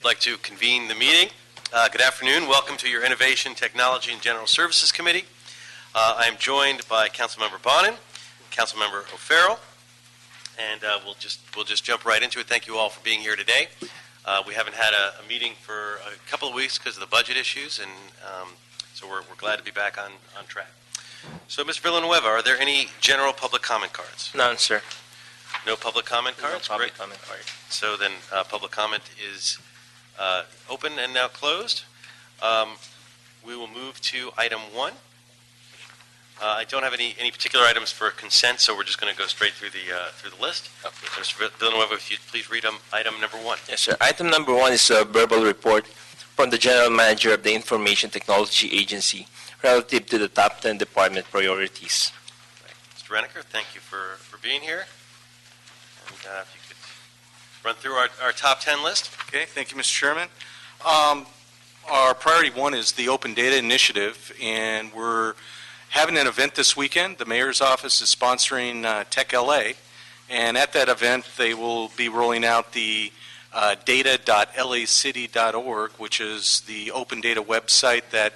I'd like to convene the meeting. Good afternoon. Welcome to your Innovation, Technology, and General Services Committee. I am joined by Councilmember Bonin, Councilmember O'Farrell, and we'll just jump right into it. Thank you all for being here today. We haven't had a meeting for a couple of weeks because of the budget issues, and so we're glad to be back on track. So, Mr. Villanueva, are there any general public comment cards? None, sir. No public comment cards? No public comment card. So then public comment is open and now closed. We will move to item 1. I don't have any particular items for consent, so we're just going to go straight through the list. Okay. Mr. Villanueva, if you'd please read item number 1. Yes, sir. Item number 1 is a verbal report from the General Manager of the Information Technology Agency relative to the top 10 department priorities. Right. Mr. Renneker, thank you for being here. And if you could run through our top 10 list. Okay, thank you, Mr. Chairman. Our priority 1 is the Open Data Initiative, and we're having an event this weekend. The Mayor's Office is sponsoring Tech LA, and at that event they will be rolling out the data.lacity.org, which is the open data website that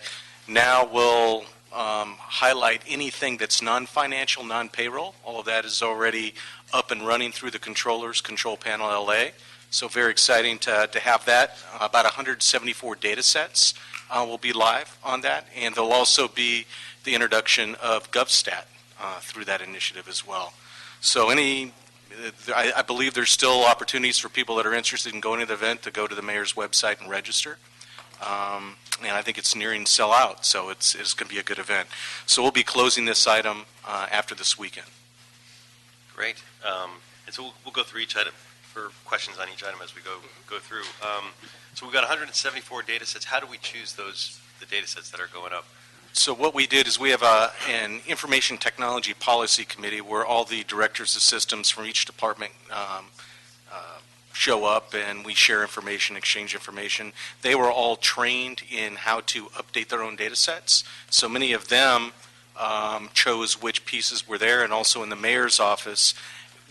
now will highlight anything that's non-financial, non-payroll. All of that is already up and running through the controller's control panel LA. So very exciting to have that. About 174 data sets will be live on that, and there'll also be the introduction of GovStat through that initiative as well. So I believe there's still opportunities for people that are interested in going to the event to go to the mayor's website and register. And I think it's nearing sell out, so it's going to be a good event. So we'll be closing this item after this weekend. Great. And so we'll go through each item for questions on each item as we go through. So we've got 174 data sets. How do we choose the data sets that are going up? So what we did is we have an Information Technology Policy Committee where all the directors of systems from each department show up, and we share information, exchange information. They were all trained in how to update their own data sets. So many of them chose which pieces were there, and also in the mayor's office,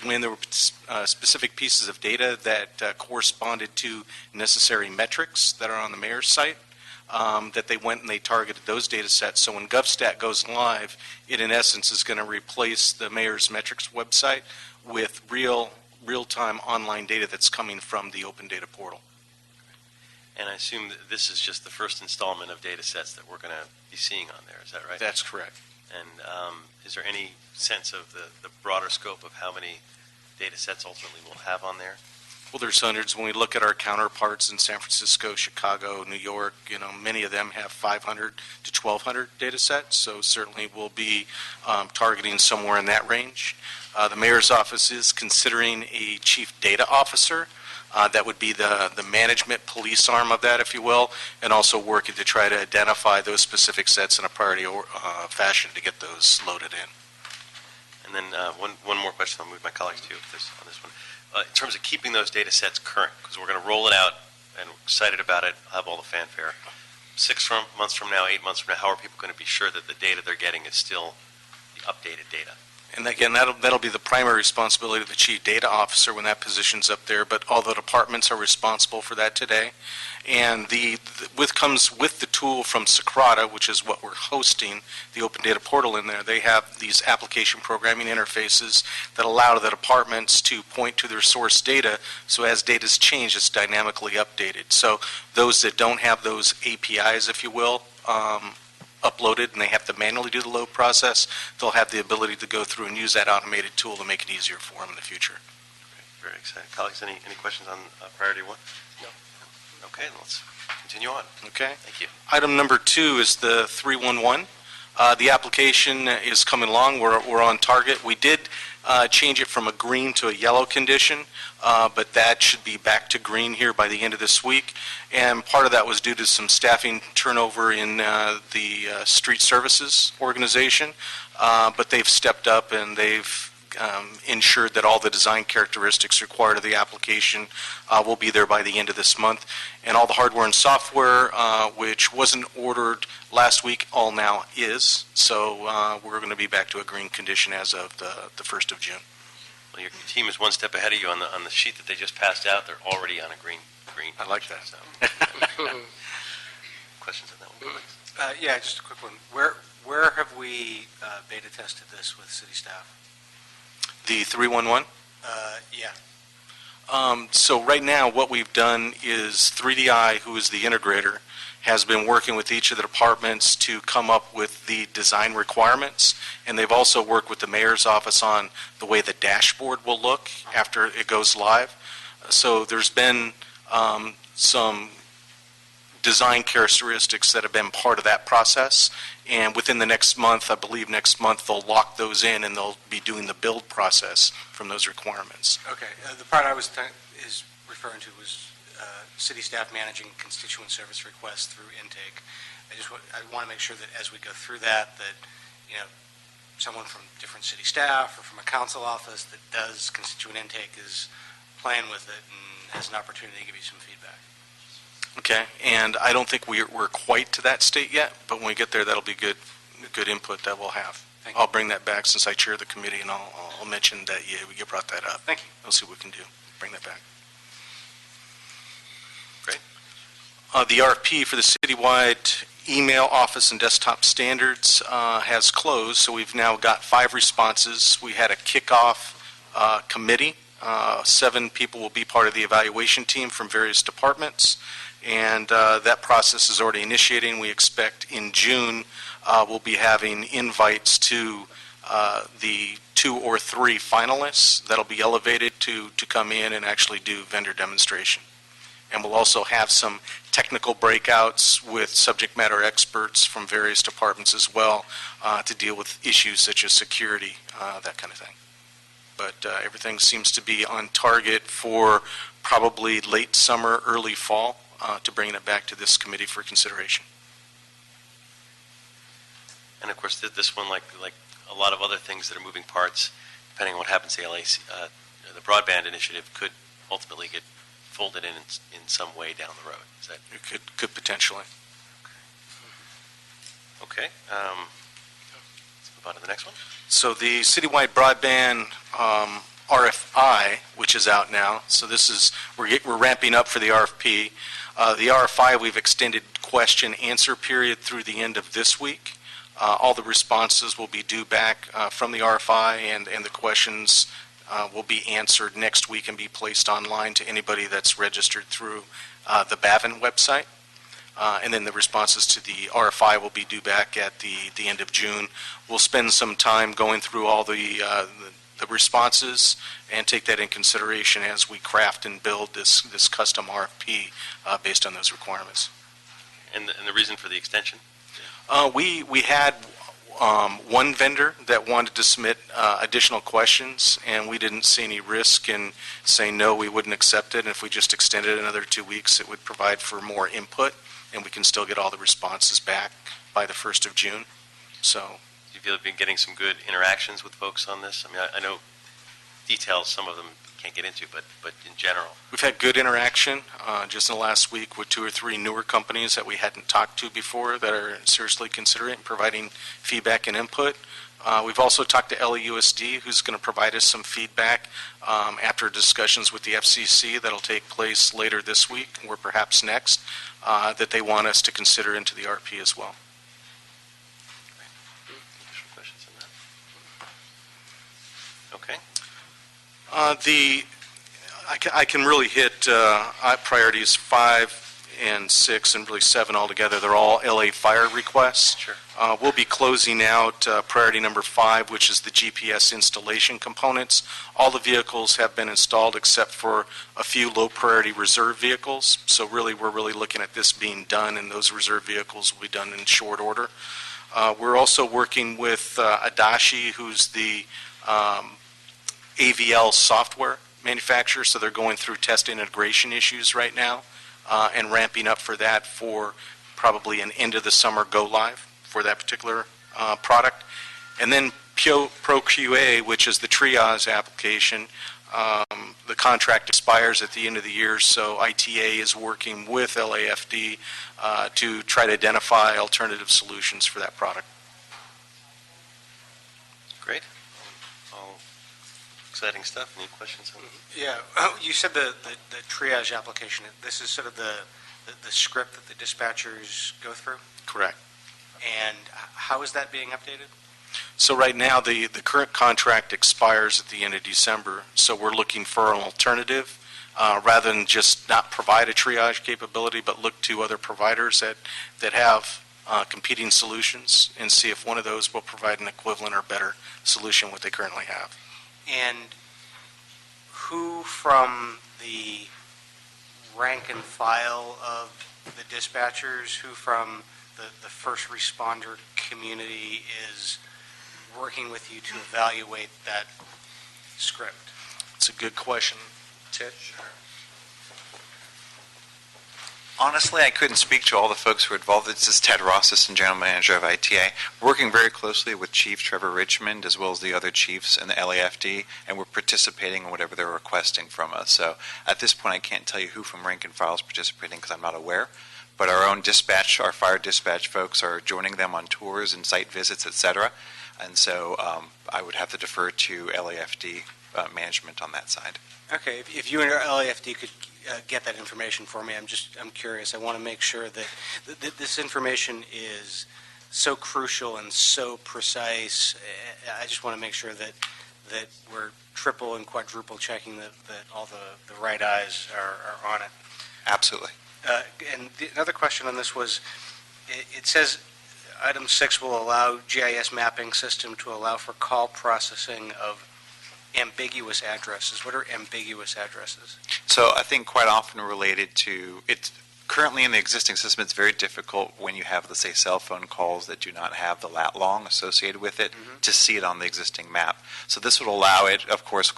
when there were specific pieces of data that corresponded to necessary metrics that are on the mayor's site, that they went and they targeted those data sets. So when GovStat goes live, it in essence is going to replace the mayor's metrics website with real-time online data that's coming from the Open Data Portal. And I assume that this is just the first installment of data sets that we're going to be seeing on there. Is that right? That's correct. And is there any sense of the broader scope of how many data sets ultimately we'll have on there? Well, there's hundreds. When we look at our counterparts in San Francisco, Chicago, New York, many of them have 500 to 1,200 data sets, so certainly we'll be targeting somewhere in that range. The mayor's office is considering a chief data officer. That would be the management police arm of that, if you will, and also working to try to identify those specific sets in a priority fashion to get those loaded in. And then one more question. I'll move my colleagues to you on this one. In terms of keeping those data sets current, because we're going to roll it out and we're excited about it, have all the fanfare. 6 months from now, 8 months from now, how are people going to be sure that the data they're getting is still the updated data? And again, that'll be the primary responsibility of the chief data officer when that position's up there, but all the departments are responsible for that today. And comes with the tool from Socrata, which is what we're hosting, the Open Data Portal in there. They have these application programming interfaces that allow the departments to point to their source data, so as data's changed, it's dynamically updated. So those that don't have those APIs, if you will, uploaded, and they have to manually do the load process, they'll have the ability to go through and use that automated tool to make it easier for them in the future. Okay, very exciting. Colleagues, any questions on priority 1? No. Okay, let's continue on. Okay. Thank you. Item number 2 is the 311. The application is coming along. We're on target. We did change it from a green to a yellow condition, but that should be back to green here by the end of this week. And part of that was due to some staffing turnover in the street services organization, but they've stepped up and they've ensured that all the design characteristics required of the application will be there by the end of this month. And all the hardware and software, which wasn't ordered last week, all now is. So we're going to be back to a green condition as of the 1st of June. Well, your team is one step ahead of you on the sheet that they just passed out. They're already on a green. I like that. So. Questions on that one? Yeah, just a quick one. Where have we beta tested this with city staff? The 311? Yeah. So right now, what we've done is 3DI, who is the integrator, has been working with each of the departments to come up with the design requirements, and they've also worked with the mayor's office on the way the dashboard will look after it goes live. So there's been some design characteristics that have been part of that process, and within the next month, I believe next month, they'll lock those in and they'll be doing the build process from those requirements. Okay. The part I was referring to was city staff managing constituent service requests through intake. I want to make sure that as we go through that, someone from different city staff or from a council office that does constituent intake is playing with it and has an opportunity to give you some feedback. Okay, and I don't think we're quite to that state yet, but when we get there, that'll be good input that we'll have. Thank you. I'll bring that back since I chair the committee, and I'll mention that you brought that up. Thank you. We'll see what we can do. Bring that back. Great. The RFP for the citywide email, office, and desktop standards has closed, so we've now got 5 responses. We had a kickoff committee. 7 people will be part of the evaluation team from various departments, and that process is already initiating. We expect in June we'll be having invites to the 2 or 3 finalists that'll be elevated to come in and actually do vendor demonstration. And we'll also have some technical breakouts with subject matter experts from various departments as well to deal with issues such as security, that kind of thing. But everything seems to be on target for probably late summer, early fall to bring it back to this committee for consideration. And of course, this one, like a lot of other things that are moving parts, depending on what happens to LAC, the broadband initiative could ultimately get folded in some way down the road. Is that It could potentially. okay? Let's move on to the next one. So the citywide broadband RFI, which is out now, so this is we're ramping up for the RFP. The RFI, we've extended question answer period through the end of this week. All the responses will be due back from the RFI, and the questions will be answered next week and be placed online to anybody that's registered through the Bavin website. And then the responses to the RFI will be due back at the end of June. We'll spend some time going through all the responses and take that in consideration as we craft and build this custom RFP based on those requirements. And the reason for the extension? We had one vendor that wanted to submit additional questions, and we didn't see any risk in saying no, we wouldn't accept it. And if we just extended another 2 weeks, it would provide for more input, and we can still get all the responses back by the 1st of June. So, Do you feel you've been getting some good interactions with folks on this? I mean, I know details, some of them can't get into, but in general. we've had good interaction just in the last week with 2 or 3 newer companies that we hadn't talked to before that are seriously considering and providing feedback and input. We've also talked to LAUSD, who's going to provide us some feedback after discussions with the FCC that'll take place later this week or perhaps next, that they want us to consider into the RP as well. Additional questions on that? Okay. I can really hit priorities 5 and 6 and really 7 altogether. They're all LA Fire requests. Sure. We'll be closing out priority number 5, which is the GPS installation components. All the vehicles have been installed except for a few low priority reserve vehicles. So really, we're really looking at this being done, and those reserve vehicles will be done in short order. We're also working with Adachi, who's the AVL software manufacturer, so they're going through test integration issues right now and ramping up for that for probably an end of the summer go live for that particular product. And then ProQA, which is the triage application, the contract expires at the end of the year, so ITA is working with LAFD to try to identify alternative solutions for that product. Great. Exciting stuff. Any questions on Yeah, you said the triage application, this is sort of the script that the dispatchers go through? Correct. And how is that being updated? So right now, the current contract expires at the end of December, so we're looking for an alternative, rather than just not provide a triage capability, but look to other providers that have competing solutions and see if one of those will provide an equivalent or better solution what they currently have. And who from the rank and file of the dispatchers, who from the first responder community is working with you to evaluate that script? It's a good question. Tish? Honestly, I couldn't speak to all the folks who are involved. This is Ted Ross, Assistant General Manager of ITA. We're working very closely with Chief Trevor Richmond as well as the other chiefs in the LAFD, and we're participating in whatever they're requesting from us. So at this point, I can't tell you who from rank and file is participating because I'm not aware. But our own dispatch, our fire dispatch folks are joining them on tours and site visits, et cetera. And so I would have to defer to LAFD management on that side. Okay, if you and your LAFD could get that information for me, I'm curious. I want to make sure that this information is so crucial and so precise. I just want to make sure that we're triple and quadruple checking that all the right eyes are on it. Absolutely. And another question on this was, it says item 6 will allow GIS mapping system to allow for call processing of ambiguous addresses. What are ambiguous addresses? So I think quite often related to, it's currently in the existing system, it's very difficult when you have, let's say, cell phone calls that do not have the lat long associated with it to see it on the existing map. So this would allow it, of course,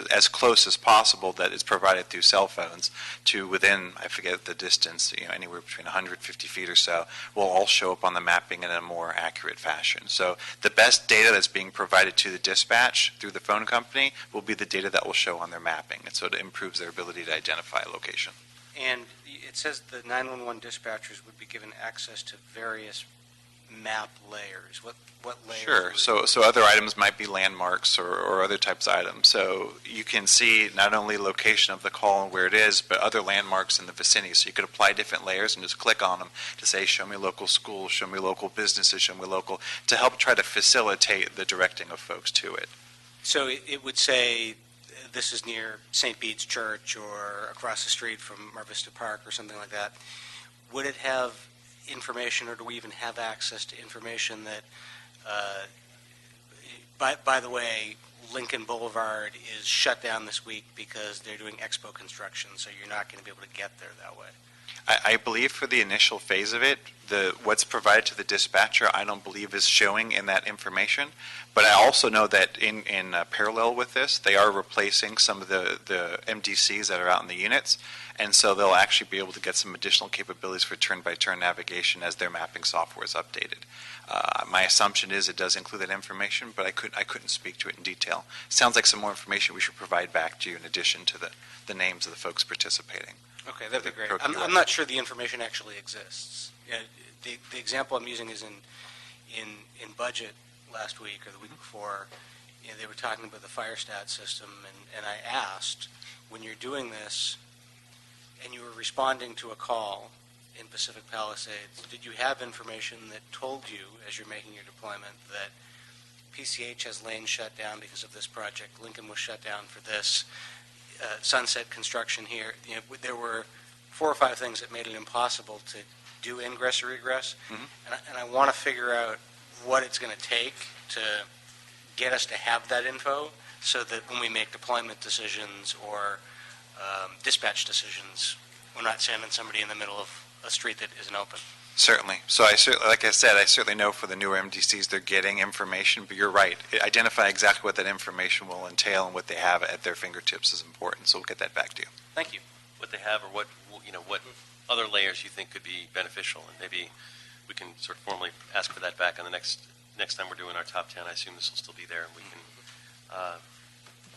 as close as possible that it's provided through cell phones to within, I forget the distance, anywhere between 150 feet or so, will all show up on the mapping in a more accurate fashion. So the best data that's being provided to the dispatch through the phone company will be the data that will show on their mapping. And so it improves their ability to identify a location. And it says the 911 dispatchers would be given access to various map layers. What layers? Sure. So other items might be landmarks or other types of items. So you can see not only location of the call and where it is, but other landmarks in the vicinity. So you could apply different layers and just click on them to say, show me local schools, show me local businesses, show me local, to help try to facilitate the directing of folks to it. So it would say this is near St. Bede's Church or across the street from Mar Vista Park or something like that. Would it have information, or do we even have access to information that, by the way, Lincoln Boulevard is shut down this week because they're doing expo construction, so you're not going to be able to get there that way? I believe for the initial phase of it, what's provided to the dispatcher, I don't believe is showing in that information. But I also know that in parallel with this, they are replacing some of the MDCs that are out in the units. And so they'll actually be able to get some additional capabilities for turn-by-turn navigation as their mapping software is updated. My assumption is it does include that information, but I couldn't speak to it in detail. Sounds like some more information we should provide back to you in addition to the names of the folks participating. Okay, that'd be great. I'm not sure the information actually exists. Yeah, the example I'm using is in budget last week or the week before. They were talking about the FireStat system, and I asked, when you're doing this and you were responding to a call in Pacific Palisades, did you have information that told you, as you're making your deployment, that PCH has lanes shut down because of this project, Lincoln was shut down for this, Sunset construction here? There were 4 or 5 things that made it impossible to do ingress or egress, and I want to figure out what it's going to take to get us to have that info so that when we make deployment decisions or dispatch decisions, we're not sending somebody in the middle of a street that isn't open. Certainly. So like I said, I certainly know for the newer MDCs they're getting information, but you're right. Identify exactly what that information will entail and what they have at their fingertips is important. So we'll get that back to you. Thank you. what they have, or what other layers you think could be beneficial, and maybe we can sort of formally ask for that back on the next time we're doing our top 10. I assume this will still be there, and we can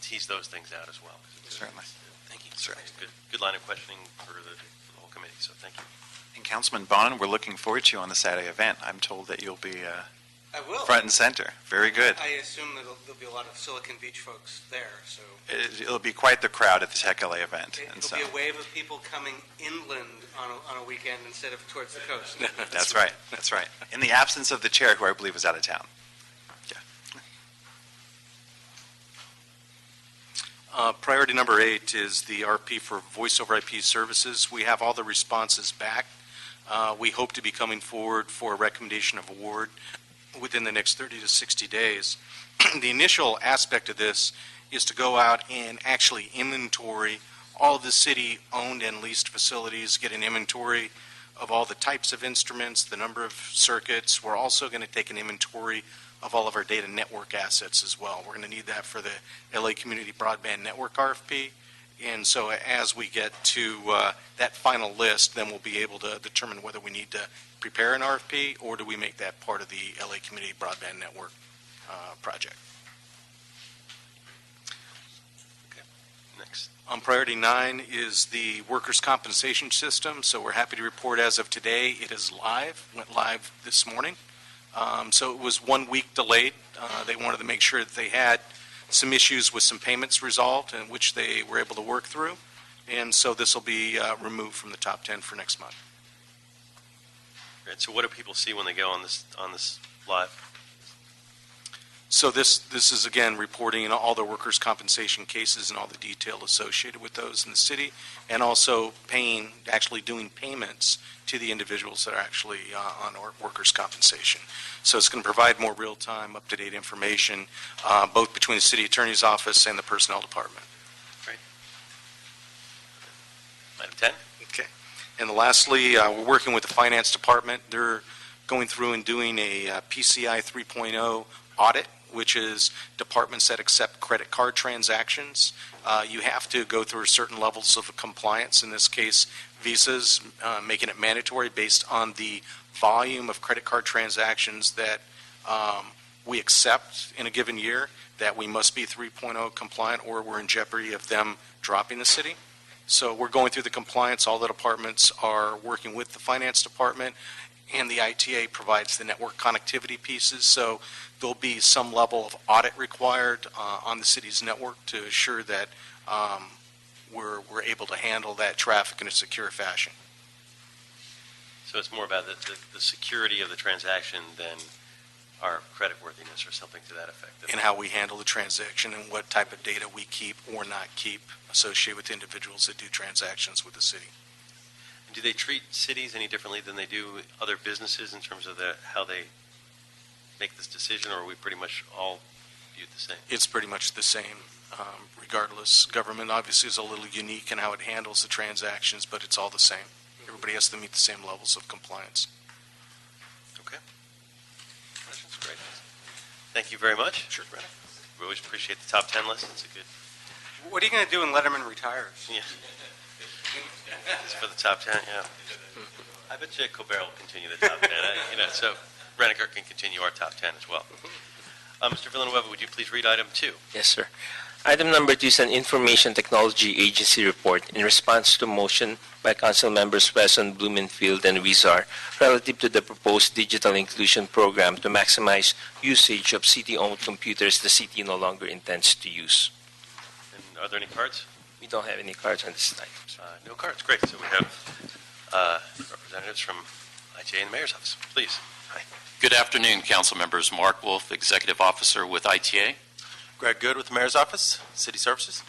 tease those things out as well. Certainly. Thank you. Certainly. Good line of questioning for the whole committee, so thank you. And Councilman Bonin, we're looking forward to you on the Saturday event. I'm told that you'll be I will. front and center. Very good. I assume that there'll be a lot of Silicon Beach folks there, so It'll be quite the crowd at the Tech LA event. And it'll so be a wave of people coming inland on a weekend instead of towards the coast. that's right. That's right. In the absence of the chair, who I believe is out of town. Priority number 8 is the RP for Voice over IP services. We have all the responses back. We hope to be coming forward for a recommendation of award within the next 30 to 60 days. The initial aspect of this is to go out and actually inventory all of the city-owned and leased facilities, get an inventory of all the types of instruments, the number of circuits. We're also going to take an inventory of all of our data network assets as well. We're going to need that for the LA Community Broadband Network RFP. And so as we get to that final list, then we'll be able to determine whether we need to prepare an RFP or do we make that part of the LA Community Broadband Network project. Next. Priority 9 is the workers' compensation system. So we're happy to report as of today it is live, went live this morning. So it was 1 week delayed. They wanted to make sure that they had some issues with some payments resolved, and which they were able to work through. And so this will be removed from the top 10 for next month. Great. So what do people see when they go on this live? So this is, again, reporting all the workers' compensation cases and all the detail associated with those in the city, and also actually doing payments to the individuals that are actually on workers' compensation. So it's going to provide more real-time, up-to-date information, both between the city attorney's office and the personnel department. Great. Item 10. Okay. And lastly, we're working with the finance department. They're going through and doing a PCI 3.0 audit, which is departments that accept credit card transactions. You have to go through certain levels of compliance. In this case, Visa's making it mandatory based on the volume of credit card transactions that we accept in a given year, that we must be 3.0 compliant or we're in jeopardy of them dropping the city. So we're going through the compliance. All the departments are working with the finance department, and the ITA provides the network connectivity pieces. So there'll be some level of audit required on the city's network to assure that we're able to handle that traffic in a secure fashion. So it's more about the security of the transaction than our creditworthiness or something to that effect. And how we handle the transaction and what type of data we keep or not keep associated with individuals that do transactions with the city. Do they treat cities any differently than they do other businesses in terms of how they make this decision, or are we pretty much all viewed the same? It's pretty much the same, regardless. Government obviously is a little unique in how it handles the transactions, but it's all the same. Everybody has to meet the same levels of compliance. Okay. Questions? Great. Thank you very much. Sure. We always appreciate the top 10 list. It's a good. What are you going to do when Letterman retires? Yeah. It's for the top 10, yeah. I bet you Colbert will continue the top 10. So Renneker can continue our top 10 as well. Mr. Villanueva, would you please read item 2? Yes, sir. Item number 2 is an Information Technology Agency report in response to motion by Council Members Wesson, Blumenfield, and Weezer relative to the proposed digital inclusion program to maximize usage of city-owned computers the city no longer intends to use. And are there any cards? We don't have any cards on this item. No cards. Great. So we have representatives from ITA and the Mayor's Office. Please. Hi. Good afternoon, Council Members. Mark Wolf, Executive Officer with ITA. Greg Good with the Mayor's Office, City Services.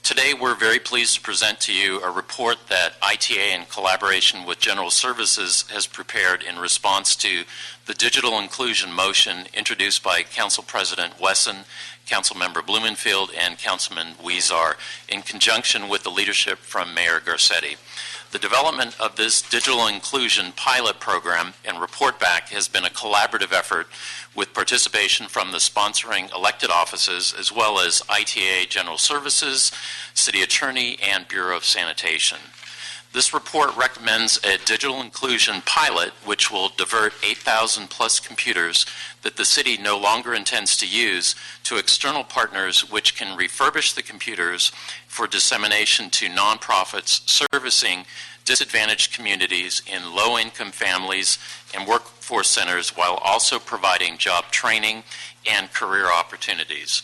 Today, we're very pleased to present to you a report that ITA, in collaboration with General Services, has prepared in response to the digital inclusion motion introduced by Council President Wesson, Councilmember Blumenfield, and Councilman Weezer in conjunction with the leadership from Mayor Garcetti. The development of this digital inclusion pilot program and report back has been a collaborative effort with participation from the sponsoring elected offices as well as ITA General Services, City Attorney, and Bureau of Sanitation. This report recommends a digital inclusion pilot which will divert 8,000 plus computers that the city no longer intends to use to external partners which can refurbish the computers for dissemination to nonprofits servicing disadvantaged communities in low-income families and workforce centers while also providing job training and career opportunities.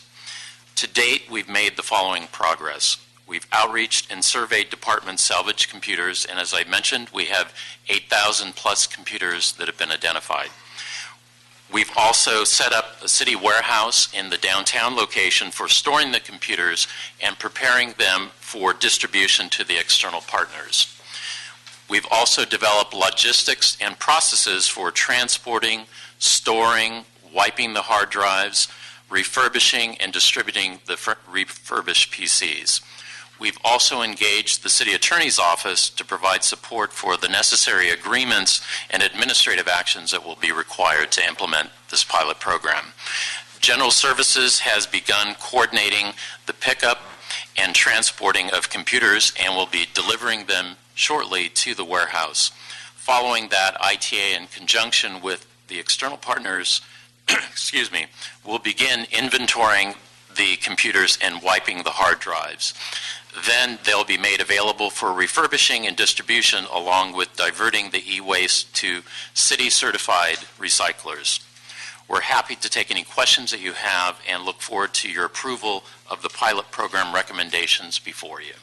To date, we've made the following progress. We've outreached and surveyed department salvage computers, and as I mentioned, we have 8,000 plus computers that have been identified. We've also set up a city warehouse in the downtown location for storing the computers and preparing them for distribution to the external partners. We've also developed logistics and processes for transporting, storing, wiping the hard drives, refurbishing, and distributing the refurbished PCs. We've also engaged the City Attorney's Office to provide support for the necessary agreements and administrative actions that will be required to implement this pilot program. General Services has begun coordinating the pickup and transporting of computers and will be delivering them shortly to the warehouse. Following that, ITA, in conjunction with the external partners, will begin inventorying the computers and wiping the hard drives. Then they'll be made available for refurbishing and distribution along with diverting the e-waste to city-certified recyclers. We're happy to take any questions that you have and look forward to your approval of the pilot program recommendations before you.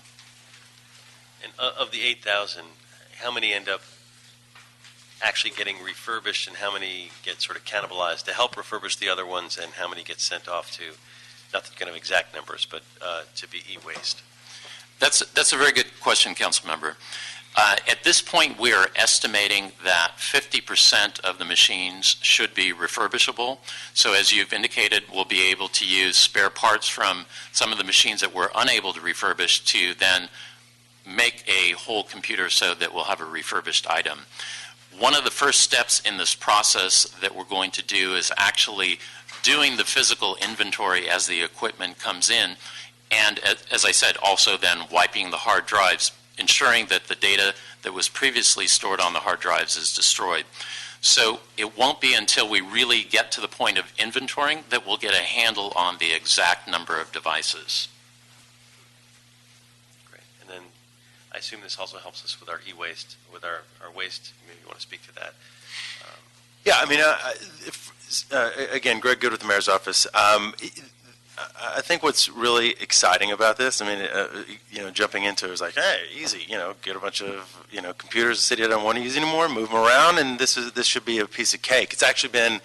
And of the 8,000, how many end up actually getting refurbished and how many get sort of cannibalized to help refurbish the other ones, and how many get sent off to, not that you can have exact numbers, but to be e-waste? That's a very good question, Council Member. At this point, we are estimating that 50% of the machines should be refurbishable. So as you've indicated, we'll be able to use spare parts from some of the machines that we're unable to refurbish to then make a whole computer so that we'll have a refurbished item. One of the first steps in this process that we're going to do is actually doing the physical inventory as the equipment comes in, and as I said, also then wiping the hard drives, ensuring that the data that was previously stored on the hard drives is destroyed. So it won't be until we really get to the point of inventorying that we'll get a handle on the exact number of devices. Great. And then I assume this also helps us with our e-waste, with our waste. Maybe you want to speak to that. Yeah, I mean, again, Greg Good with the Mayor's Office. I think what's really exciting about this, I mean, jumping into it was like, hey, easy, get a bunch of, computers the city doesn't want to use anymore, move them around, and this should be a piece of cake. It's actually been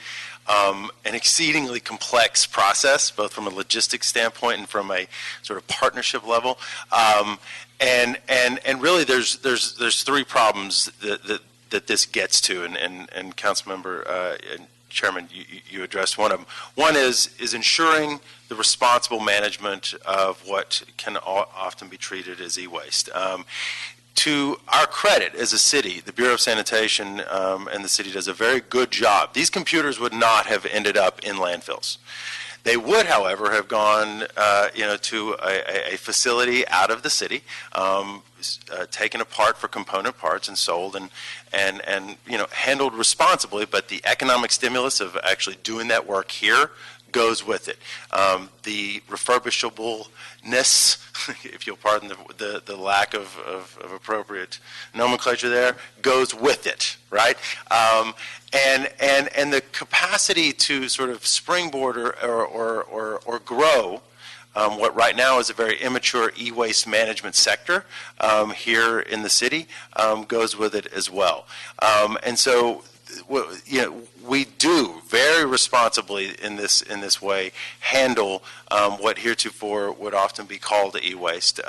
an exceedingly complex process, both from a logistics standpoint and from a sort of partnership level. And really, there's three problems that this gets to, and Councilmember and Chairman, you addressed one of them. One is ensuring the responsible management of what can often be treated as e-waste. To our credit as a city, the Bureau of Sanitation and the city does a very good job. These computers would not have ended up in landfills. They would, however, have gone, to a facility out of the city, taken apart for component parts and sold and handled responsibly. But the economic stimulus of actually doing that work here goes with it. The refurbishableness, if you'll pardon the lack of appropriate nomenclature there, goes with it, right? And the capacity to sort of springboard or grow what right now is a very immature e-waste management sector here in the city goes with it as well. And so, we do very responsibly in this way handle what heretofore would often be called e-waste.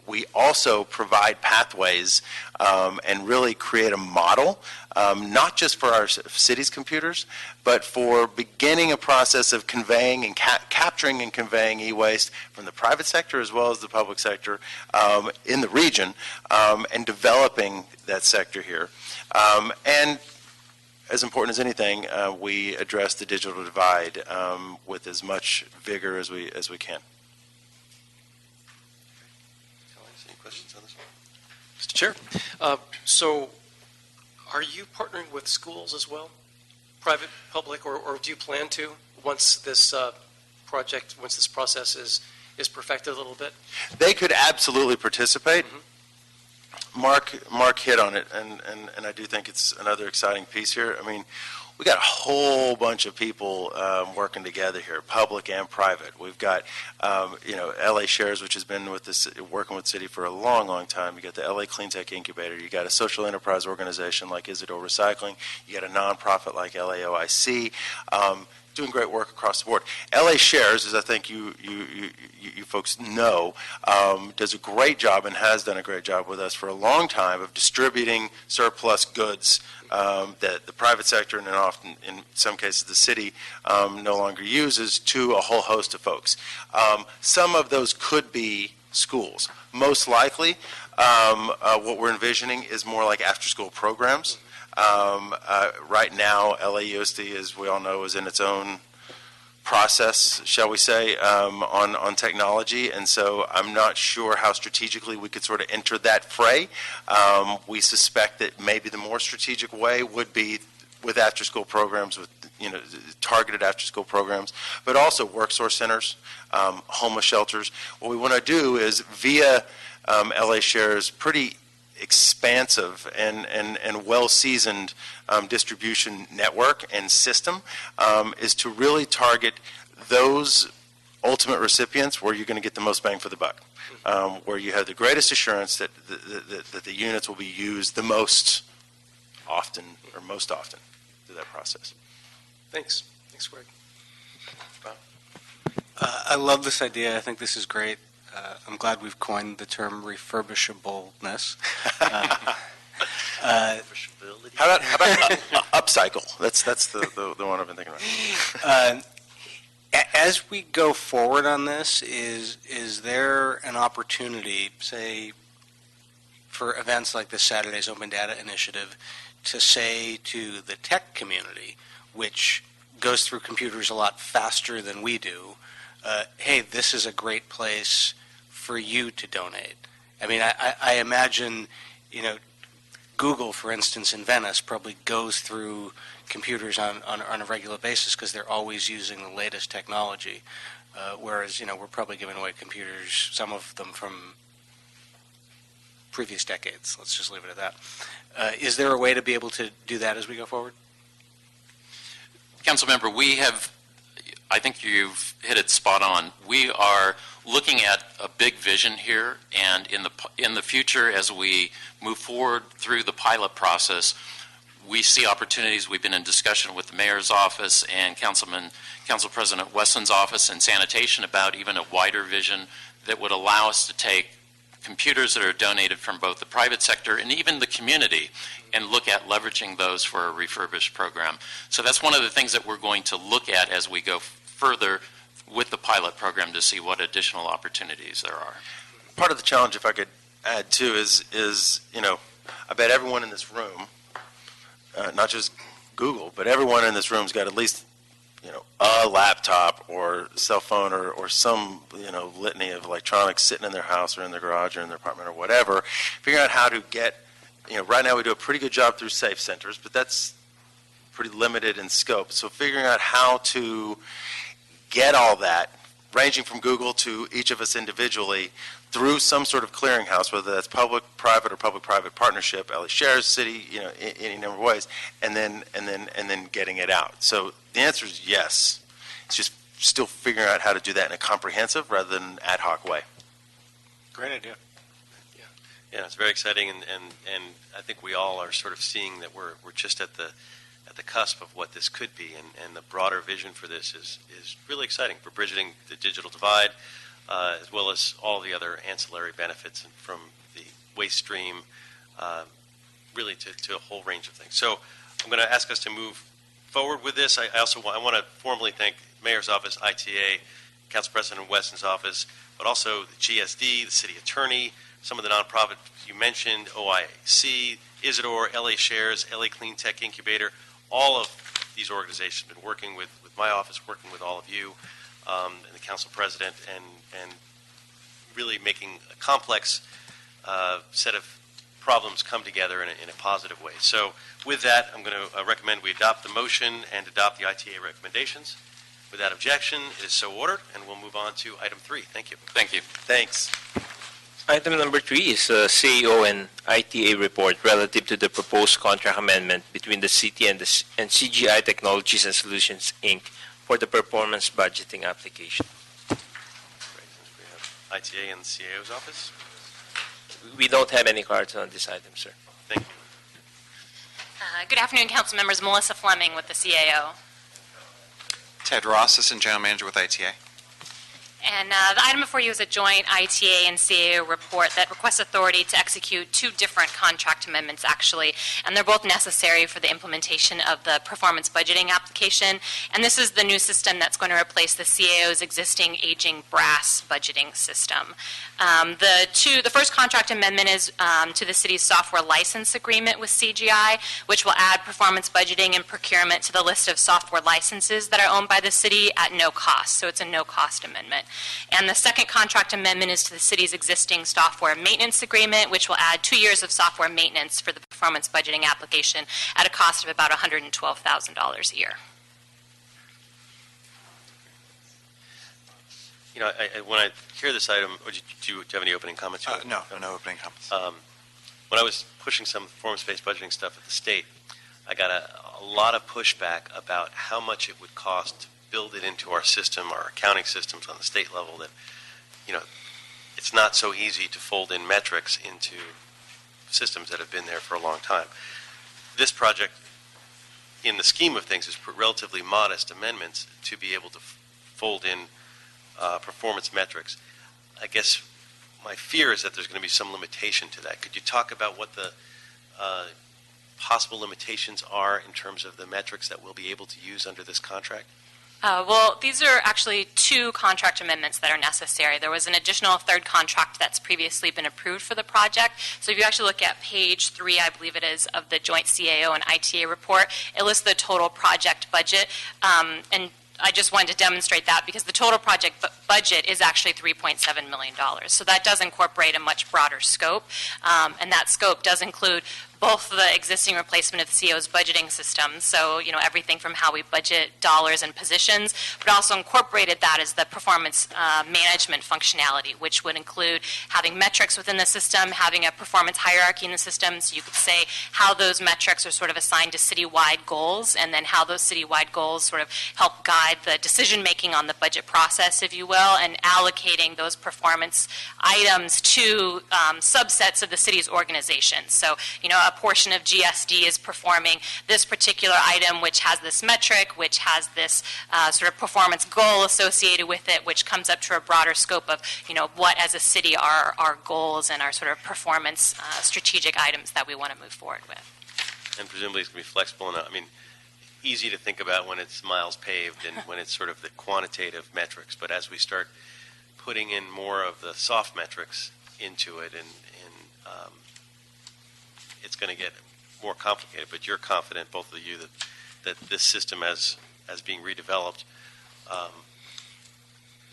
We also provide pathways and really create a model, not just for our city's computers, but for beginning a process of conveying and capturing and conveying e-waste from the private sector as well as the public sector in the region, and developing that sector here. And as important as anything, we address the digital divide with as much vigor as we can. Any questions on this one? Mr. Chair, so are you partnering with schools as well? Private, public, or do you plan to once this project, once this process is perfected a little bit? They could absolutely participate. Mark hit on it, and I do think it's another exciting piece here. I mean, we got a whole bunch of people working together here, public and private. We've got, LA Shares, which has been with this, working with City for a long, long time. You got the LA Clean Tech Incubator. You got a social enterprise organization like Isidore Recycling. You got a nonprofit like LAOIC. Doing great work across the board. LA Shares, as I think you folks know, does a great job and has done a great job with us for a long time of distributing surplus goods that the private sector and often, in some cases, the city no longer uses to a whole host of folks. Some of those could be schools. Most likely, what we're envisioning is more like after-school programs. Right now, LAUSD, as we all know, is in its own process, shall we say, on technology, and so I'm not sure how strategically we could sort of enter that fray. We suspect that maybe the more strategic way would be with after-school programs, with targeted after-school programs, but also work source centers, homeless shelters. What we want to do is via LA Shares pretty expansive and well-seasoned distribution network and system is to really target those ultimate recipients where you're going to get the most bang for the buck, where you have the greatest assurance that the units will be used the most often or most often through that process. Thanks. Thanks, Greg. I love this idea. I think this is great. I'm glad we've coined the term refurbishableness. How about upcycle? That's the one I've been thinking about. As we go forward on this, is there an opportunity, say, for events like the Saturday's Open Data Initiative, to say to the tech community, which goes through computers a lot faster than we do, hey, this is a great place for you to donate? I mean, I imagine, Google, for instance, in Venice probably goes through computers on a regular basis because they're always using the latest technology, whereas, we're probably giving away computers, some of them from previous decades. Let's just leave it at that. Is there a way to be able to do that as we go forward? Councilmember, I think you've hit it spot on. We are looking at a big vision here, and in the future, as we move forward through the pilot process, we see opportunities. We've been in discussion with the mayor's office and Council President Wesson's office and sanitation about even a wider vision that would allow us to take computers that are donated from both the private sector and even the community and look at leveraging those for a refurbished program. So that's one of the things that we're going to look at as we go further with the pilot program to see what additional opportunities there are. Part of the challenge, if I could add too, is I bet everyone in this room, not just Google, but everyone in this room's got at least a laptop or cell phone or some litany of electronics sitting in their house or in their garage or in their apartment or whatever. Figuring out how to get right now we do a pretty good job through safe centers, but that's pretty limited in scope. So figuring out how to get all that, ranging from Google to each of us individually, through some sort of clearinghouse, whether that's public-private or public-private partnership, LA Shares, City, any number of ways, and then getting it out. So the answer is yes. It's just still figuring out how to do that in a comprehensive rather than ad hoc way. Great idea. Yeah, it's very exciting, and I think we all are sort of seeing that we're just at the cusp of what this could be, and the broader vision for this is really exciting for bridging the digital divide, as well as all the other ancillary benefits from the waste stream, really to a whole range of things. So I'm going to ask us to move forward with this. I want to formally thank the Mayor's Office, ITA, Council President Wesson's office, but also the GSD, the City Attorney, some of the nonprofits you mentioned, OIC, Isidore, LA Shares, LA Clean Tech Incubator. All of these organizations have been working with my office, working with all of you, and the Council President, and really making a complex set of problems come together in a positive way. So with that, I'm going to recommend we adopt the motion and adopt the ITA recommendations. Without objection, it is so ordered, and we'll move on to item 3. Thank you. Thank you. Thanks. Item number 3 is a CAO and ITA report relative to the proposed contract amendment between the city and CGI Technologies and Solutions, Inc. for the performance budgeting application. Great. We have ITA in the CAO's office. We don't have any cards on this item, sir. Thank you. Good afternoon, council members. Melissa Fleming with the CAO. Ted Ross, Assistant General Manager with ITA. And the item before you is a joint ITA and CAO report that requests authority to execute 2 different contract amendments, actually, and they're both necessary for the implementation of the performance budgeting application. And this is the new system that's going to replace the CAO's existing aging brass budgeting system. The first contract amendment is to the city's software license agreement with CGI, which will add performance budgeting and procurement to the list of software licenses that are owned by the city at no cost. So it's a no-cost amendment. And the second contract amendment is to the city's existing software maintenance agreement, which will add 2 years of software maintenance for the performance budgeting application at a cost of about $112,000 a year. You know, when I hear this item, do you have any opening comments? No opening comments. When I was pushing some performance-based budgeting stuff at the state, I got a lot of pushback about how much it would cost to build it into our system, our accounting systems on the state level, that, you know, it's not so easy to fold in metrics into systems that have been there for a long time. This project, in the scheme of things, is relatively modest amendments to be able to fold in performance metrics. I guess my fear is that there's going to be some limitation to that. Could you talk about what the possible limitations are in terms of the metrics that we'll be able to use under this contract? Well, these are actually 2 contract amendments that are necessary. There was an additional third contract that's previously been approved for the project. So if you actually look at page 3, I believe it is, of the joint CAO and ITA report, it lists the total project budget. And I just wanted to demonstrate that because the total project budget is actually $3.7 million. So that does incorporate a much broader scope. And that scope does include both the existing replacement of the CO's budgeting system, so, you know, everything from how we budget dollars and positions, but also incorporated that as the performance management functionality, which would include having metrics within the system, having a performance hierarchy in the system, so you could say how those metrics are sort of assigned to citywide goals, and then how those citywide goals sort of help guide the decision-making on the budget process, if you will, and allocating those performance items to subsets of the city's organization. So, you know, a portion of GSD is performing this particular item, which has this metric, which has this sort of performance goal associated with it, which comes up to a broader scope of, you know, what as a city are our goals and our sort of performance strategic items that we want to move forward with. And presumably it's going to be flexible enough. I mean, easy to think about when it's miles paved and when it's sort of the quantitative metrics, but as we start putting in more of the soft metrics into it, and it's going to get more complicated. But you're confident, both of you, that this system, as being redeveloped,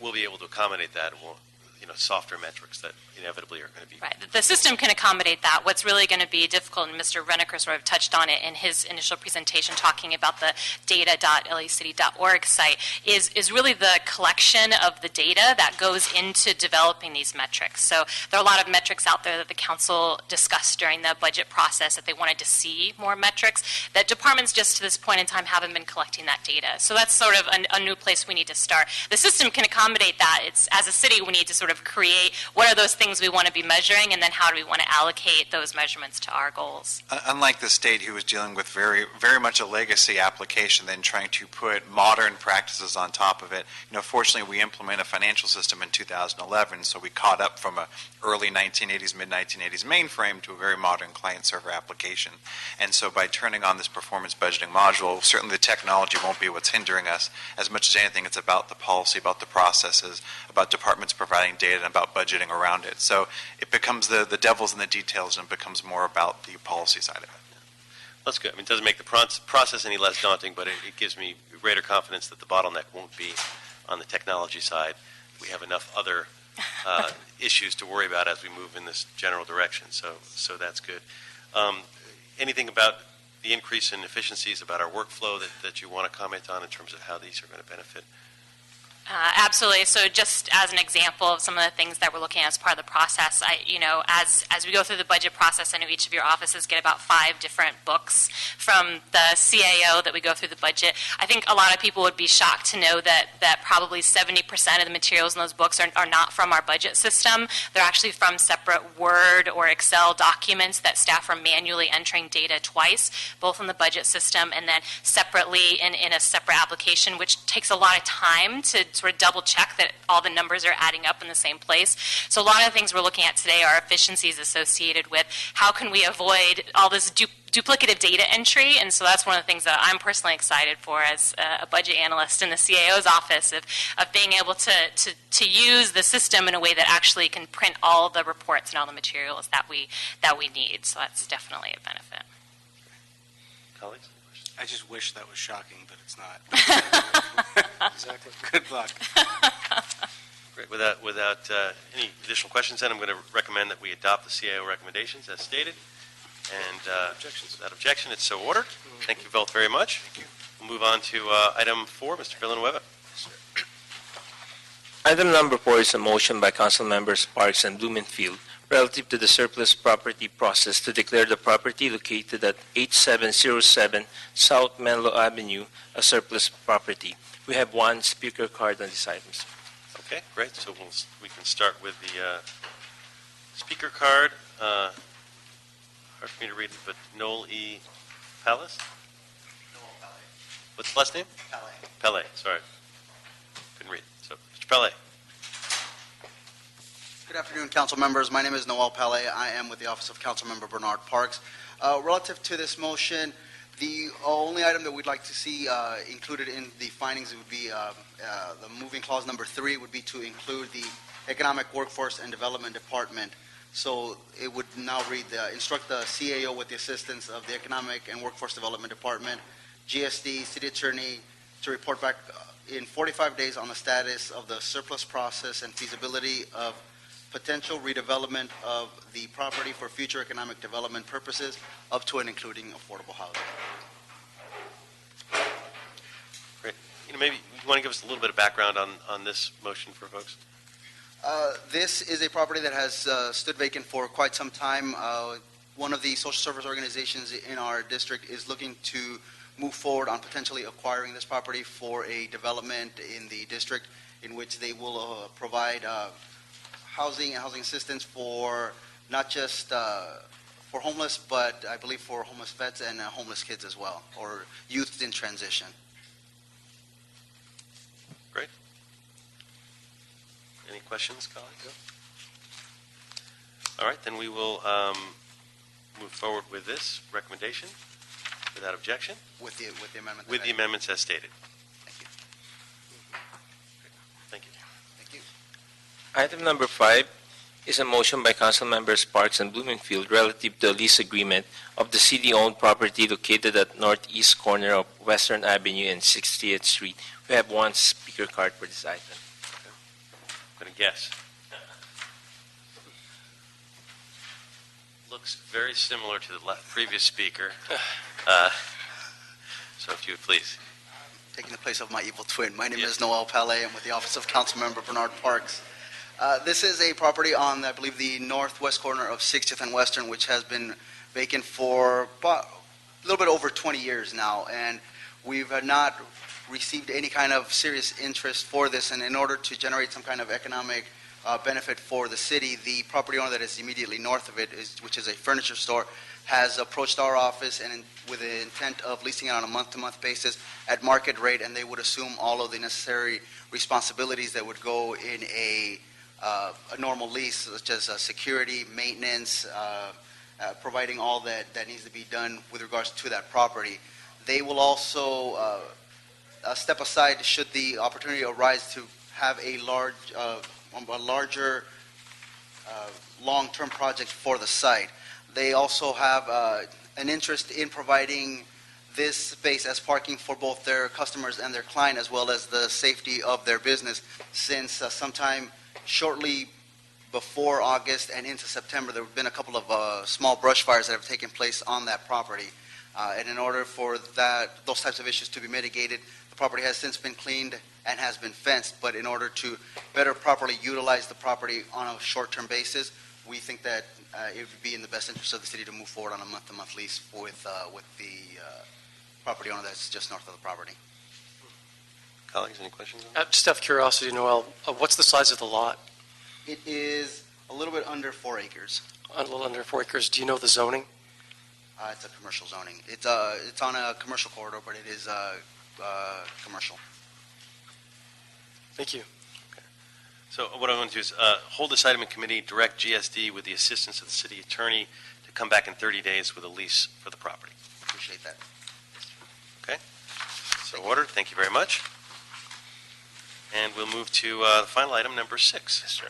will be able to accommodate that. Will, you know, softer metrics that inevitably are going to be. Right. The system can accommodate that. What's really going to be difficult, and Mr. Reneker sort of touched on it in his initial presentation talking about the data.lacity.org site, is really the collection of the data that goes into developing these metrics. So there are a lot of metrics out there that the council discussed during the budget process that they wanted to see more metrics, that departments just to this point in time haven't been collecting that data. So that's sort of a new place we need to start. The system can accommodate that. It's, as a city, we need to sort of create what are those things we want to be measuring, and then how do we want to allocate those measurements to our goals. Unlike the state, who was dealing with very, very much a legacy application, then trying to put modern practices on top of it. You know, fortunately, we implemented a financial system in 2011, so we caught up from a early 1980s, mid-1980s mainframe to a very modern client-server application. And so by turning on this performance budgeting module, certainly the technology won't be what's hindering us. As much as anything, it's about the policy, about the processes, about departments providing data, and about budgeting around it. So it becomes the devil's in the details, and becomes more about the policy side of it. That's good. I mean, it doesn't make the process any less daunting, but it gives me greater confidence that the bottleneck won't be on the technology side. We have enough other issues to worry about as we move in this general direction. So that's good. Anything about the increase in efficiencies, about our workflow that you want to comment on in terms of how these are going to benefit? Absolutely. So just as an example of some of the things that we're looking at as part of the process, as we go through the budget process, I know each of your offices get about 5 different books from the CAO that we go through the budget. I think a lot of people would be shocked to know that probably 70% of the materials in those books are not from our budget system. They're actually from separate Word or Excel documents that staff are manually entering data twice, both in the budget system and then separately in a separate application, which takes a lot of time to sort of double check that all the numbers are adding up in the same place. So a lot of the things we're looking at today are efficiencies associated with how can we avoid all this duplicative data entry, and so that's one of the things that I'm personally excited for as a budget analyst in the CAO's office of being able to use the system in a way that actually can print all the reports and all the materials that we need. So that's definitely a benefit. Colleagues? I just wish that was shocking, but it's not. Exactly. Good luck. Great. Without any additional questions, then I'm going to recommend that we adopt the CAO recommendations as stated. And without objection, it's so ordered. Thank you both very much. We'll move on to item 4, Mr. Villanueva. Item number 4 is a motion by Council Members Parks and Blumenfield relative to the surplus property process to declare the property located at 8707 South Menlo Avenue a surplus property. We have one speaker card on this item. Okay, great. So we can start with the speaker card. Hard for me to read, but Noel E. Palace? What's the last name? Pele, sorry. Couldn't read. So, Mr. Pele. Good afternoon, council members. My name is Noel Pele. I am with the Office of Councilmember Bernard Parks. Relative to this motion, the only item that we'd like to see included in the findings would be the moving clause number 3 would be to include the Economic Workforce and Development Department. So it would now read, instruct the CAO with the assistance of the Economic and Workforce Development Department, GSD, City Attorney, to report back in 45 days on the status of the surplus process and feasibility of potential redevelopment of the property for future economic development purposes, up to and including affordable housing. Great. Maybe you want to give us a little bit of background on this motion for folks? This is a property that has stood vacant for quite some time. One of the social service organizations in our district is looking to move forward on potentially acquiring this property for a development in the district in which they will provide housing and housing assistance for not just for homeless, but I believe for homeless vets and homeless kids as well, or youth in transition. Great. Any questions, colleagues? All right, then we will move forward with this recommendation without objection. With the amendment. With the amendments as stated. Thank you. Thank you. Thank you. Item number 5 is a motion by Council Members Parks and Blumenfield relative to a lease agreement of the city-owned property located at northeast corner of Western Avenue and 60th Street. We have one speaker card for this item. I'm going to guess. Looks very similar to the previous speaker. So if you would please. Taking the place of my evil twin. My name is Noel Pele. I'm with the Office of Councilmember Bernard Parks. This is a property on, I believe, the northwest corner of 60th and Western, which has been vacant for about a little bit over 20 years now, and we've not received any kind of serious interest for this, and in order to generate some kind of economic benefit for the city, the property owner that is immediately north of it, which is a furniture store, has approached our office and with the intent of leasing it on a month-to-month basis at market rate, and they would assume all of the necessary responsibilities that would go in a normal lease, such as security, maintenance, providing all that needs to be done with regards to that property. They will also step aside should the opportunity arise to have a larger long-term project for the site. They also have an interest in providing this space as parking for both their customers and their client, as well as the safety of their business, since sometime shortly before August and into September, there have been a couple of small brush fires that have taken place on that property. And in order for those types of issues to be mitigated, the property has since been cleaned and has been fenced. But in order to better properly utilize the property on a short-term basis, we think that it would be in the best interest of the city to move forward on a month-to-month lease with the property owner that's just north of the property. Colleagues, any questions? Just out of curiosity, Noel, what's the size of the lot? It is a little bit under 4 acres. A little under 4 acres. Do you know the zoning? It's a commercial zoning. It's on a commercial corridor, but it is commercial. Thank you. So what I'm going to do is hold this item in committee, direct GSD with the assistance of the city attorney to come back in 30 days with a lease for the property. Appreciate that. So ordered. Thank you very much. And we'll move to the final item, number 6. Yes, sir.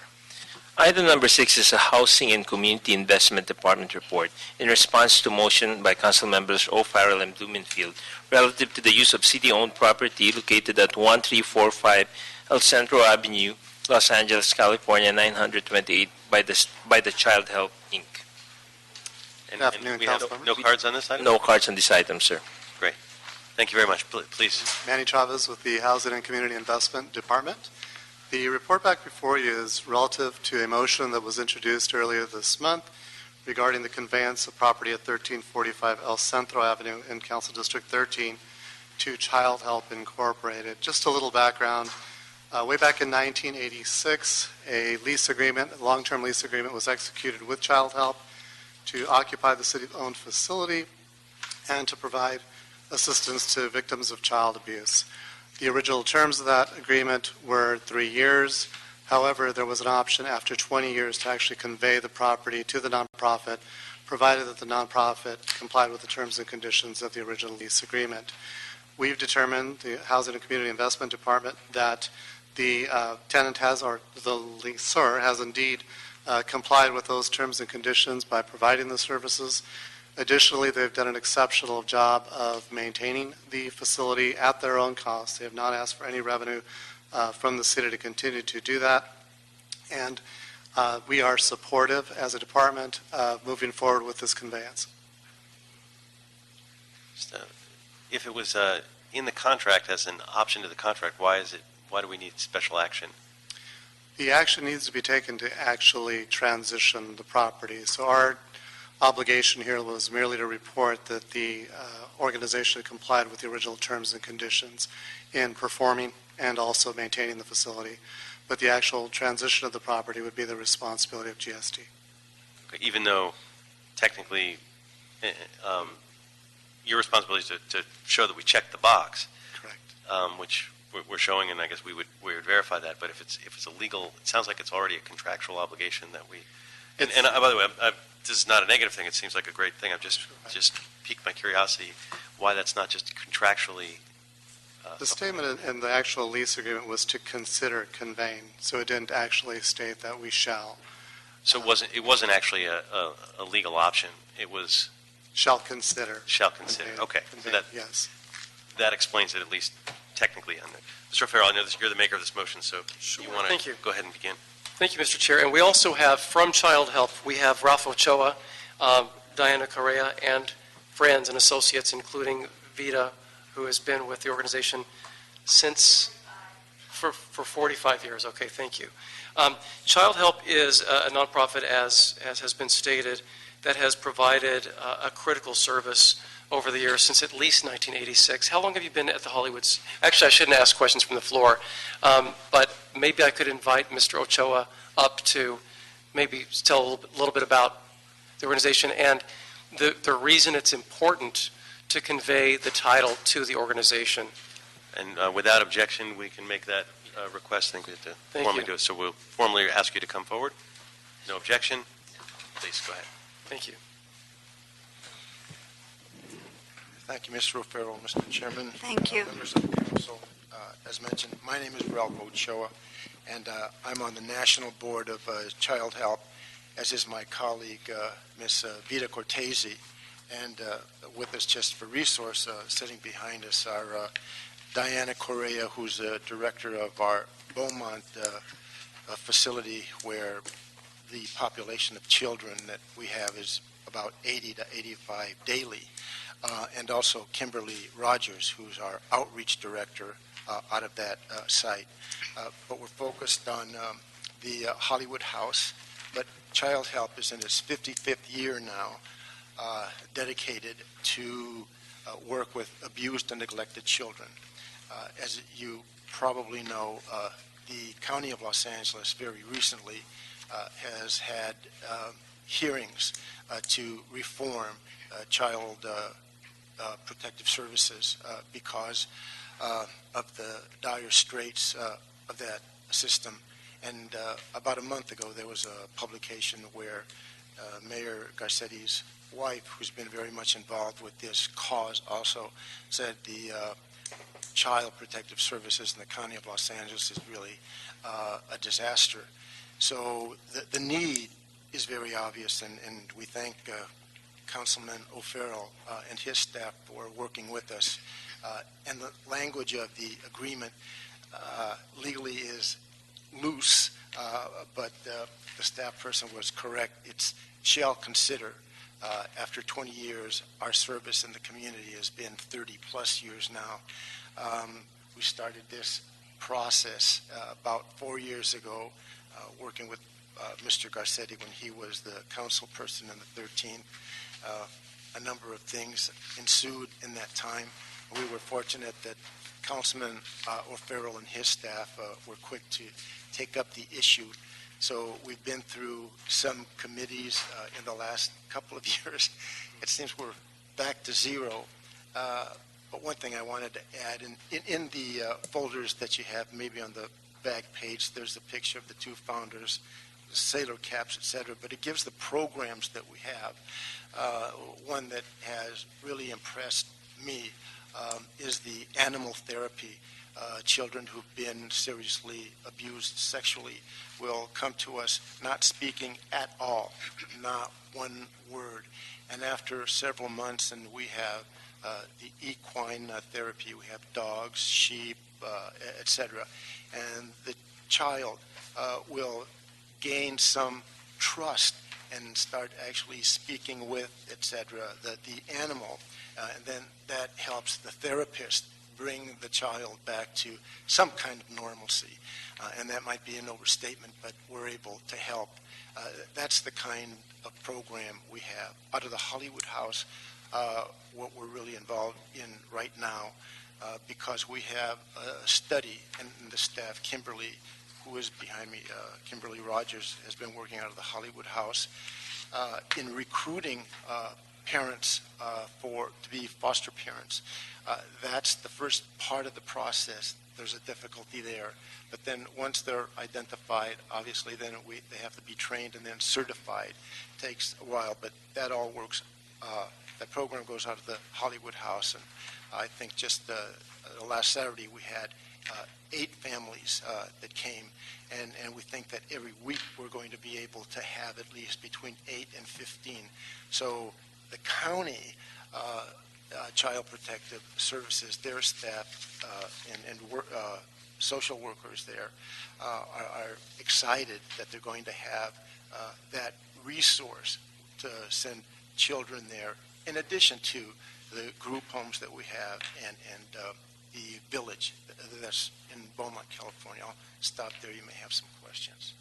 Item number 6 is a Housing and Community Investment Department report in response to motion by Council Members O'Farrell and Blumenfield relative to the use of city-owned property located at 1345 El Centro Avenue, Los Angeles, California, 928 by the Child Help, Inc. And afternoon, we have council members. no cards on this item? No cards on this item, sir. Thank you very much. Please. Manny Chavez with the Housing and Community Investment Department. The report back before you is relative to a motion that was introduced earlier this month regarding the conveyance of property at 1345 El Centro Avenue in Council District 13 to Child Help Incorporated. Just a little background. Way back in 1986, a long-term lease agreement was executed with Child Help to occupy the city-owned facility and to provide assistance to victims of child abuse. The original terms of that agreement were 3 years. However, there was an option after 20 years to actually convey the property to the nonprofit, provided that the nonprofit complied with the terms and conditions of the original lease agreement. We've determined, the Housing and Community Investment Department, that the tenant has, or the leaser has indeed complied with those terms and conditions by providing the services. Additionally, they've done an exceptional job of maintaining the facility at their own cost. They have not asked for any revenue from the city to continue to do that. And we are supportive as a department moving forward with this conveyance. If it was in the contract as an option to the contract, why do we need special action? The action needs to be taken to actually transition the property. So our obligation here was merely to report that the organization complied with the original terms and conditions in performing and also maintaining the facility. But the actual transition of the property would be the responsibility of GSD. Okay, even though technically your responsibility is to show that we checked the box. Correct. Which we're showing, and I guess we would verify that. But if it's illegal, it sounds like it's already a contractual obligation that we. And by the way, this is not a negative thing. It seems like a great thing. I've just piqued my curiosity why that's not just contractually. The statement in the actual lease agreement was to consider conveying, so it didn't actually state that we shall. So it wasn't actually a legal option. It was Shall consider. shall consider. Okay, so Yes. that explains it at least technically. Mr. O'Farrell, I know you're the maker of this motion, so you want Thank to you. go ahead and begin. Thank you, Mr. Chair. And we also have from Child Help, we have Ralph Ochoa, Diana Correa, and friends and associates, including Vita, who has been with the organization for 45 years. Okay, thank you. Child Help is a nonprofit, as has been stated, that has provided a critical service over the years since at least 1986. How long have you been at the Hollywoods? Actually, I shouldn't ask questions from the floor, but maybe I could invite Mr. Ochoa up to maybe tell a little bit about the organization and the reason it's important to convey the title to the organization. And without objection, we can make that request. I think we have to Thank formally you. do it. So we'll formally ask you to come forward. No objection. Please go ahead. Thank you. Thank you, Mr. O'Farrell, Mr. Chairman. Thank you. Members of the council. As mentioned, my name is Ralph Ochoa, and I'm on the national board of Child Help, as is my colleague, Ms. Vita Cortese. And with us, just for resource, sitting behind us are Diana Correa, who's the director of our Beaumont a facility where the population of children that we have is about 80 to 85 daily. And also Kimberly Rogers, who's our outreach director out of that site. But we're focused on the Hollywood House. But Child Help is in its 55th year now, dedicated to work with abused and neglected children. As you probably know, the County of Los Angeles very recently has had hearings to reform child protective services because of the dire straits of that system. And about a month ago, there was a publication where Mayor Garcetti's wife, who's been very much involved with this cause, also said the child protective services in the County of Los Angeles is really a disaster. So the need is very obvious, and we thank Councilman O'Farrell and his staff for working with us. And the language of the agreement legally is loose, but the staff person was correct. It's shall consider. After 20 years, our service in the community has been 30-plus years now. We started this process about 4 years ago, working with Mr. Garcetti when he was the council person in the 13th. A number of things ensued in that time. We were fortunate that Councilman O'Farrell and his staff were quick to take up the issue. So we've been through some committees in the last couple of years. It seems we're back to zero. But one thing I wanted to add, in the folders that you have, maybe on the back page, there's a picture of the two founders, the sailor caps, etc. But it gives the programs that we have. One that has really impressed me is the animal therapy. Children who've been seriously abused sexually will come to us not speaking at all, not one word. And after several months, and we have the equine therapy, we have dogs, sheep, etc. And the child will gain some trust and start actually speaking with, etc., the animal. And then that helps the therapist bring the child back to some kind of normalcy. And that might be an overstatement, but we're able to help. That's the kind of program we have. Out of the Hollywood House, what we're really involved in right now, because we have a study, and the staff, Kimberly, who is behind me, Kimberly Rogers, has been working out of the Hollywood House in recruiting parents to be foster parents. That's the first part of the process. There's a difficulty there. But then once they're identified, obviously then they have to be trained and then certified. It takes a while, but that all works. That program goes out of the Hollywood House. And I think just last Saturday we had 8 families that came. And we think that every week we're going to be able to have at least between 8 and 15. So the county Child Protective Services, their staff and social workers there are excited that they're going to have that resource to send children there, in addition to the group homes that we have and the village that's in Beaumont, California. I'll stop there. You may have some questions.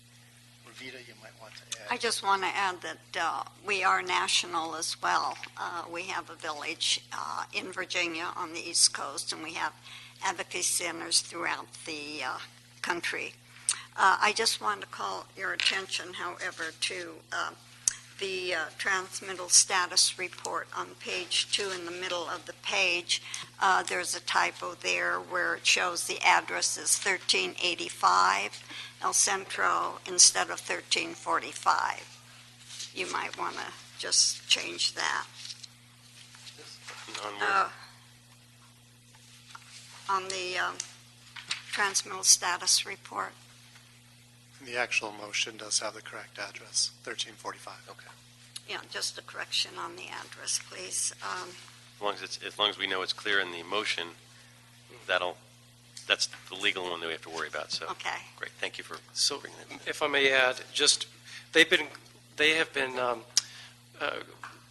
Revita, you might want to add. I just want to add that we are national as well. We have a village in Virginia on the East Coast, and we have advocacy centers throughout the country. I just want to call your attention, however, to the transmittal status report on page 2 in the middle of the page. There's a typo there where it shows the address is 1385 El Centro instead of 1345. You might want to just change that. On the transmittal status report. The actual motion does have the correct address, 1345. Okay. Yeah, just a correction on the address, please. As long as we know it's clear in the motion, that'll that's the legal one that we have to worry about, so. Okay. Great, thank you for So, bringing that. if I may add, just, they have been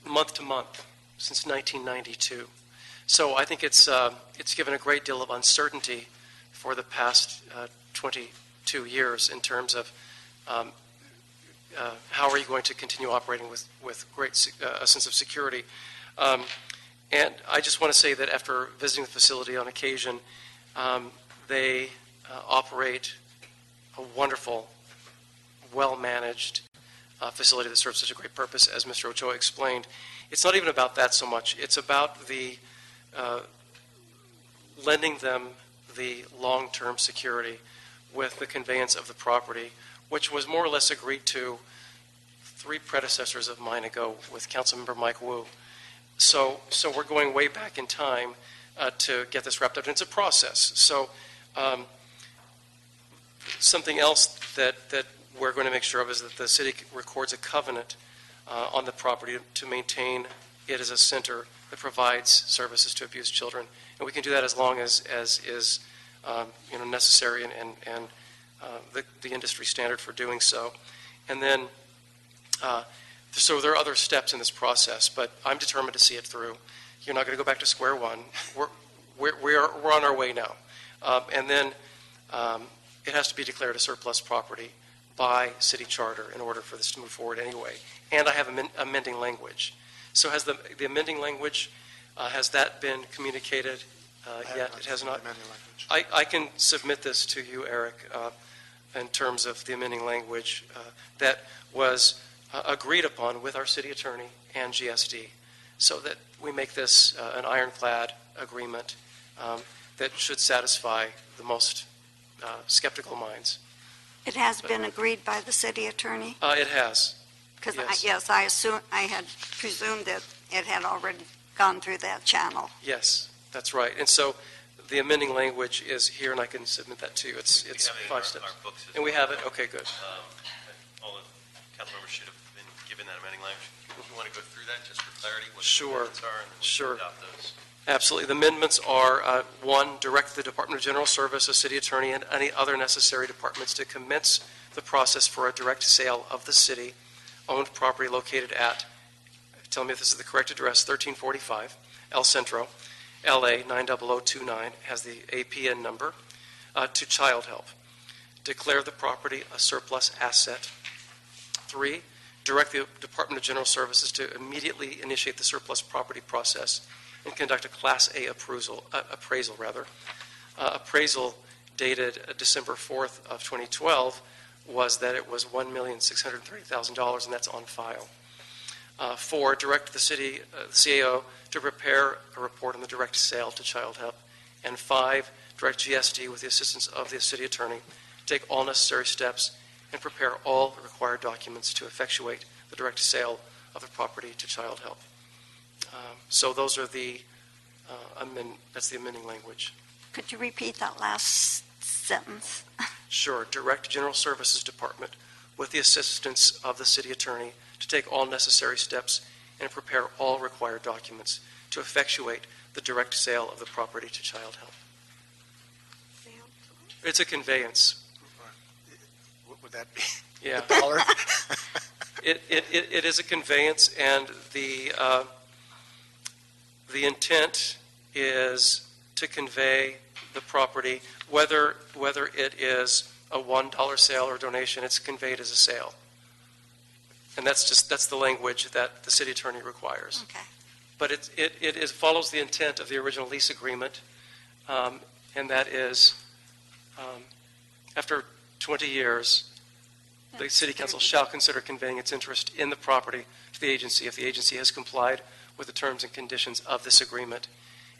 month to month since 1992. So I think it's given a great deal of uncertainty for the past 22 years in terms of how are you going to continue operating with a sense of security. And I just want to say that after visiting the facility on occasion, they operate a wonderful, well-managed facility that serves such a great purpose, as Mr. Ochoa explained. It's not even about that so much. It's about the lending them the long-term security with the conveyance of the property, which was more or less agreed to 3 predecessors of mine ago with Councilmember Mike Wu. So we're going way back in time to get this wrapped up, and it's a process. So something else that we're going to make sure of is that the city records a covenant on the property to maintain it as a center that provides services to abused children. And we can do that as long as is necessary and the industry standard for doing so. And then, so there are other steps in this process, but I'm determined to see it through. You're not going to go back to square one. We're on our way now. And then it has to be declared a surplus property by city charter in order for this to move forward anyway. And I have amending language. So has the amending language, has that been communicated yet? It has not. I can submit this to you, Eric, in terms of the amending language that was agreed upon with our city attorney and GSD, so that we make this an ironclad agreement that should satisfy the most skeptical minds. It has been agreed by the city attorney? It has. Because, yes. I had presumed that it had already gone through that channel. Yes, that's right. And so the amending language is here, and I can submit that to you. It's 5 steps. And we have it? Okay, good. All the council members should have been given that amending language. You want to go through that just for clarity? What Sure. the amendments are, and then we Sure. can adopt those. Absolutely. The amendments are, 1, direct the Department of General Services, city attorney, and any other necessary departments to commence the process for a direct sale of the city-owned property located at, tell me if this is the correct address, 1345 El Centro, LA 90029, has the APN number, to Child Help. Declare the property a surplus asset. 3, direct the Department of General Services to immediately initiate the surplus property process and conduct a Class A appraisal. Appraisal dated December 4th of 2012 was that it was $1,630,000, and that's on file. 4, direct the city, the CAO, to prepare a report on the direct sale to Child Help. And 5, direct GSD with the assistance of the city attorney to take all necessary steps and prepare all required documents to effectuate the direct sale of the property to Child Help. So those are that's the amending language. Could you repeat that last sentence? Sure. Direct General Services Department with the assistance of the city attorney to take all necessary steps and prepare all required documents to effectuate the direct sale of the property to Child Help. It's a conveyance. What would that be? Yeah. The dollar? It is a conveyance, and the intent is to convey the property, whether it is a $1 sale or donation, it's conveyed as a sale. And that's the language that the city attorney requires. Okay. But it follows the intent of the original lease agreement, and that is, after 20 years, the city council shall consider conveying its interest in the property to the agency if the agency has complied with the terms and conditions of this agreement,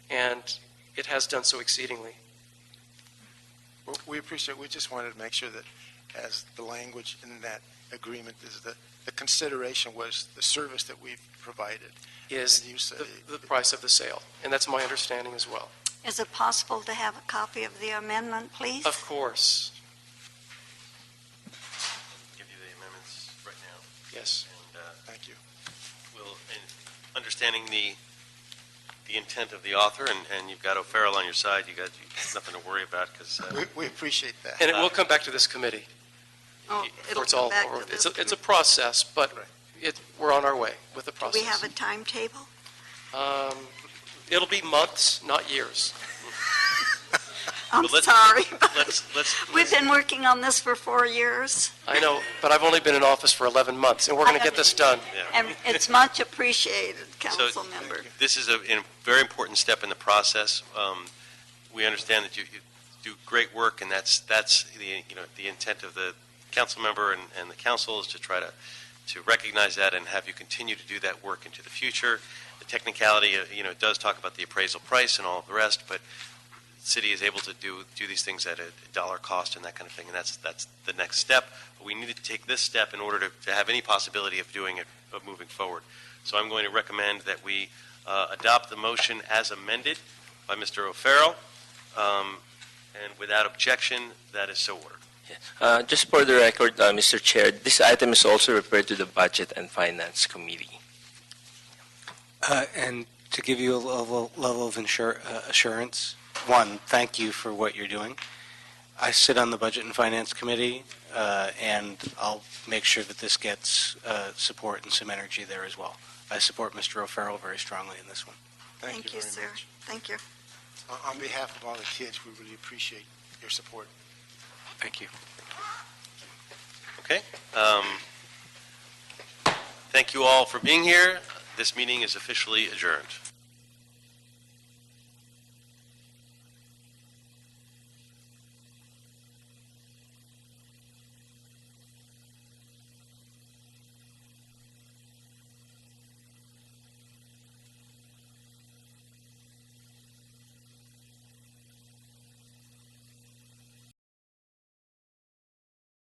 and it has done so exceedingly. Well, we appreciate, we just wanted to make sure that as the language in that agreement is the consideration was the service that we've provided. Is And you say, the price of the sale, and that's my understanding as well. Is it possible to have a copy of the amendment, please? Of course, Give you the amendments right now. yes. And thank you. we'll, in understanding the the intent of the author, and you've got O'Farrell on your side. You got nothing to worry about because We appreciate that. And it will come back to this committee. Oh, before it'll it's come all back over. to this. It's a process, but we're on our way with the Do process. we have a timetable? It'll be months, not years. I'm But let's- sorry. We've let's been working on this for 4 years, I know, but I've only been in office for 11 months, and we're going to get this done. and it's much appreciated, council member. This is a very important step in the process. We understand that you do great work, and that's the intent of the council member and the council is to try to recognize that and have you continue to do that work into the future. The technicality, it does talk about the appraisal price and all of the rest, but the city is able to do these things at a dollar cost and that kind of thing, and that's the next step. But we need to take this step in order to have any possibility of doing it, of moving forward. So I'm going to recommend that we adopt the motion as amended by Mr. O'Farrell, and without objection, that is so ordered. Just for the record, Mr. Chair, this item is also referred to the Budget and Finance Committee. And to give you a level of assurance, one, thank you for what you're doing. I sit on the Budget and Finance Committee, and I'll make sure that this gets support and some energy there as well. I support Mr. O'Farrell very strongly in this one. Thank you, sir. Thank you. On behalf of all the kids, we really appreciate your support. Thank you. Okay. Thank you all for being here. This meeting is officially adjourned.